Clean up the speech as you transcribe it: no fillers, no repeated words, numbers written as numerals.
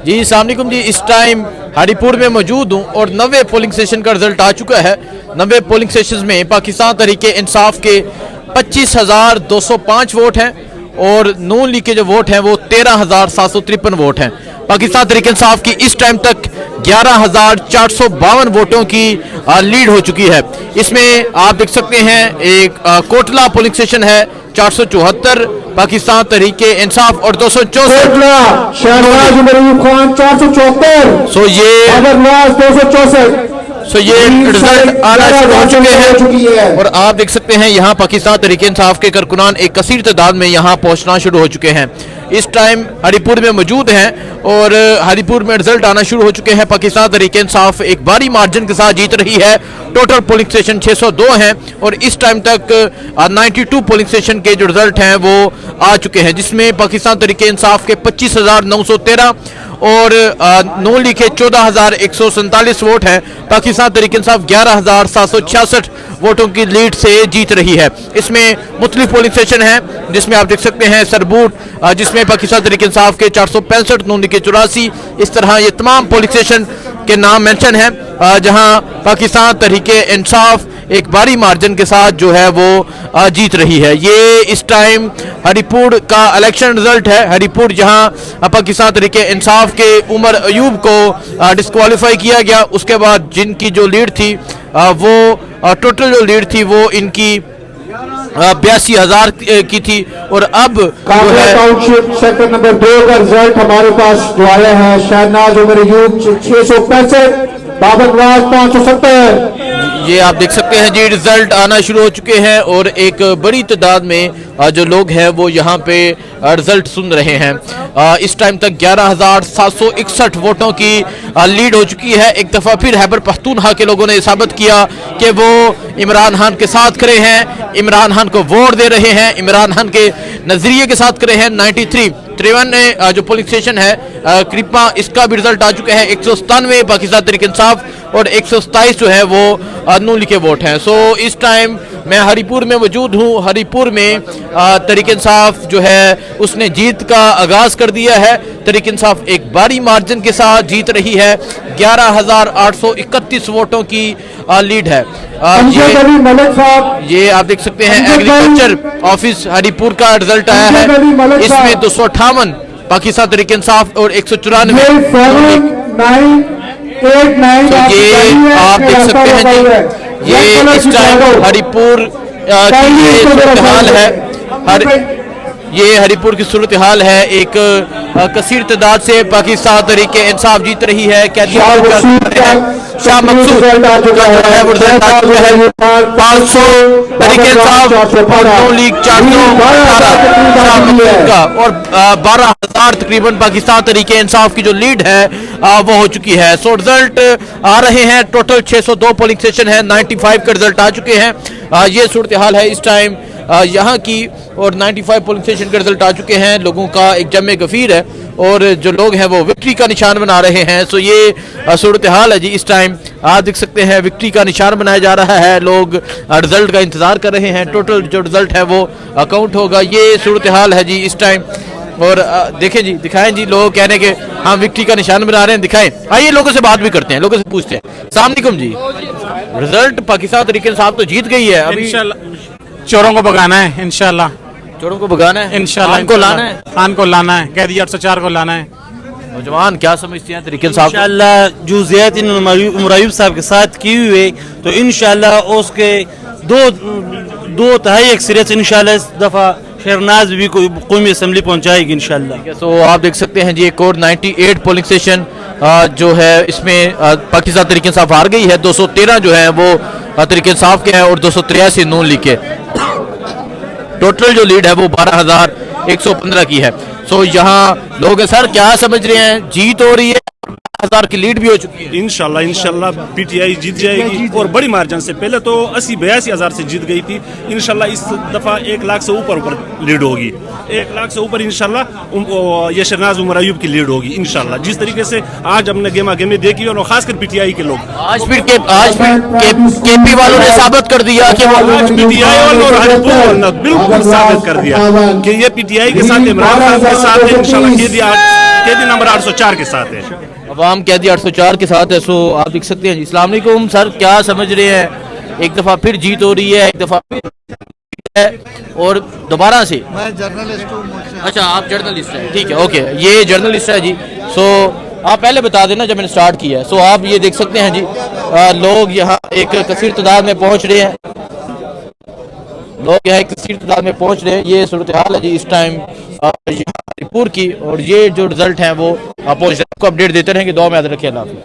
जी अस्सलाम वालेकुम जी, इस टाइम हरिपुर में मौजूद हूँ और 90 पोलिंग स्टेशन का रिजल्ट आ चुका है। 90 पोलिंग स्टेशन में पाकिस्तान तहरीक इंसाफ के 25,205 वोट हैं और नून लीग के जो वोट हैं वो 13,753 वोट हैं। पाकिस्तान तहरीक इंसाफ की इस टाइम तक 11,452 वोटों की लीड हो चुकी है। इसमें आप देख सकते हैं एक कोटला पोलिंग स्टेशन है 474, पाकिस्तान तहरीक इंसाफ और 264 सो ये रिजल्ट आना शुरू हो चुके हैं और आप देख सकते हैं यहाँ पाकिस्तान तहरीक इंसाफ के कारकुनान एक कसीर तादाद में यहाँ पहुँचना शुरू हो चुके हैं। इस टाइम हरिपुर में मौजूद हैं और हरिपुर में रिजल्ट आना शुरू हो चुके हैं। पाकिस्तान तहरीक इंसाफ एक भारी मार्जिन के साथ जीत रही है। टोटल पोलिंग स्टेशन 602 हैं और इस टाइम तक 92 पोलिंग स्टेशन के जो रिजल्ट हैं वो आ चुके हैं, जिसमें पाकिस्तान तहरीक इंसाफ के 25,913 और नून लीग के 14,147 वोट हैं। पाकिस्तान तहरीक इंसाफ 11,766 वोटों की लीड से जीत रही है। इसमें मुख्तलिफ पोलिंग स्टेशन हैं जिसमें आप देख सकते हैं सरबूट जिसमें पाकिस्तान तहरीक इंसाफ के 465, नून लीग के 84, इस तरह ये तमाम पोलिंग स्टेशन के नाम मेंशन हैं जहां पाकिस्तान तहरीक इंसाफ एक भारी मार्जिन के साथ जो है वो जीत रही है। ये इस टाइम हरिपुर का इलेक्शन रिजल्ट है। हरिपुर जहां पाकिस्तान तहरीक इंसाफ के उमर अयूब को डिस्क्वालीफाई किया गया, उसके बाद जिनकी जो लीड थी वो टोटल जो लीड थी वो इनकी 82,000 की थी और अब टाउनशिप सेक्टर नंबर 2 का रिजल्ट हमारे पास जो आया है शहनाज उमर अयूब 665, बाबर नवाज 570। ये आप देख सकते हैं जी रिजल्ट आना शुरू हो चुके हैं और एक बड़ी तादाद में जो लोग हैं वो यहाँ पे रिजल्ट सुन रहे हैं। इस टाइम तक 11,761 वोटों की लीड हो चुकी है। एक दफा फिर खैबर पख्तूनख्वा के लोगों ने साबित किया कि वो इमरान खान के साथ खड़े हैं, इमरान खान को वोट दे रहे हैं, इमरान खान के नजरिए के साथ खड़े हैं। 53 जो पोलिंग स्टेशन है कृपा, इसका भी रिजल्ट आ चुका है। 197 पाकिस्तान तहरीक इंसाफ और 127 जो है वो नून लीग के वोट हैं। सो इस टाइम मैं हरिपुर में मौजूद हूँ। हरिपुर में तहरीक इंसाफ जो है उसने जीत का आगाज कर दिया है। तहरीक इंसाफ एक भारी मार्जिन के साथ जीत रही है। 11,831 वोटों की लीड है। ये आप देख सकते हैं एग्रीकल्चर ऑफिस हरिपुर का रिजल्ट आया है। इसमें 258 पाकिस्तान तहरीक इंसाफ और 194 ये आप देख सकते हैं जी, ये इस टाइम हरिपुर की ये सूरत हाल है। ये हरिपुर की सूरत हाल है। एक कसीर तादाद से पाकिस्तान तहरीक इंसाफ जीत रही है। शाह मकसूद है 500 तहरीक इंसाफ और नून लीग 418 का और 12,000 तकरीबन पाकिस्तान तहरीक इंसाफ की जो लीड है वो हो चुकी है। सो रिजल्ट आ रहे हैं। टोटल 602 पोलिंग स्टेशन है, 95 का रिजल्ट आ चुके हैं। ये सूरत हाल है इस टाइम यहाँ की और 95 पोलिंग स्टेशन के रिजल्ट आ चुके हैं। लोगों का एक जमे गफीर है और जो लोग हैं वो विक्ट्री का निशान बना रहे हैं। सो ये सूरत हाल है जी। इस टाइम आप देख सकते हैं विक्ट्री का निशान बनाया जा रहा है। लोग रिजल्ट का इंतजार कर रहे हैं। टोटल जो रिजल्ट है वो काउंट होगा। ये सूरत हाल है जी इस टाइम। और देखें जी, दिखाएं जी, लोग कहने के हम विक्ट्री का निशान बना रहे हैं, दिखाएं। आइए लोगों से बात भी करते हैं, लोगों से पूछते हैं। अस्सलाम वालेकुम जी, रिजल्ट पाकिस्तान तहरीक इंसाफ तो जीत गई है। अभी चोरों को भगाना है इंशाल्लाह। चोरों को भगाना है इंशाल्लाह। खान को लाना है, खान को लाना है, कैदी 804 को लाना है। नौजवान क्या समझते हैं तहरीक इंसाफ? इंशाल्लाह जो ज़ियादती उमर अयूब साहब के साथ की हुई तो इंशाल्लाह उसके दो तिहाई अक्सरियत इंशाल्लाह इस दफा शहनाज भी कौमी असम्बली पहुंचाएगी इंशाल्लाह। तो आप देख सकते हैं जी एक और 98 पोलिंग स्टेशन जो है इसमें पाकिस्तान तहरीक इंसाफ हार गई है। 213 जो है वो तहरीक इंसाफ के हैं और 283 नून लीग के। टोटल जो लीड है वो 12,115 की है। सो यहाँ लोग सर क्या समझ रहे हैं, जीत हो रही है 15,000 की लीड भी हो चुकी है। इंशाल्लाह पीटीआई जीत जाएगी और बड़ी मार्जिन से। पहले तो 80-82 से जीत गई थी। इंशाल्लाह इस दफा 1 लाख से ऊपर लीड होगी। 1 लाख से ऊपर इंशाल्लाह ये शहनाज उमर अयूब की लीड होगी इंशाल्लाह। जिस तरीके से आज हमने गेमा गेमे देखी और खासकर पीटीआई के लोग आज फिर केपी वालों ने साबित कर दिया कि वो आज पीटीआई वालों और हरिपुर वालों ने बिल्कुल साबित कर दिया कि ये पीटीआई के साथ इमरान खान के साथ है। इंशाल्लाह कैदी नंबर 804 के साथ है। अवाम कैदी 804 के साथ है। सो आप देख सकते हैं जी। अस्सलाम वालेकुम सर, क्या समझ रहे हैं? एक दफा फिर जीत हो रही है, एक दफा फिर है और दोबारा से। मैं जर्नलिस्ट हूँ। अच्छा, आप जर्नलिस्ट हैं, ठीक है, ओके, ये जर्नलिस्ट है जी। सो आप पहले बता देना जब मैंने स्टार्ट किया है। सो आप ये देख सकते हैं जी, लोग यहाँ एक कसीर तादाद में पहुँच रहे हैं। लोग यहाँ एक कसीर तादाद में पहुँच रहे हैं। ये सूरत हाल है जी इस टाइम हरिपुर की, और ये जो रिजल्ट हैं वो पहुँच रहे हैं। आपको अपडेट देते रहेंगे। दुआ में याद रखिए। अल्लाह हाफ़िज़।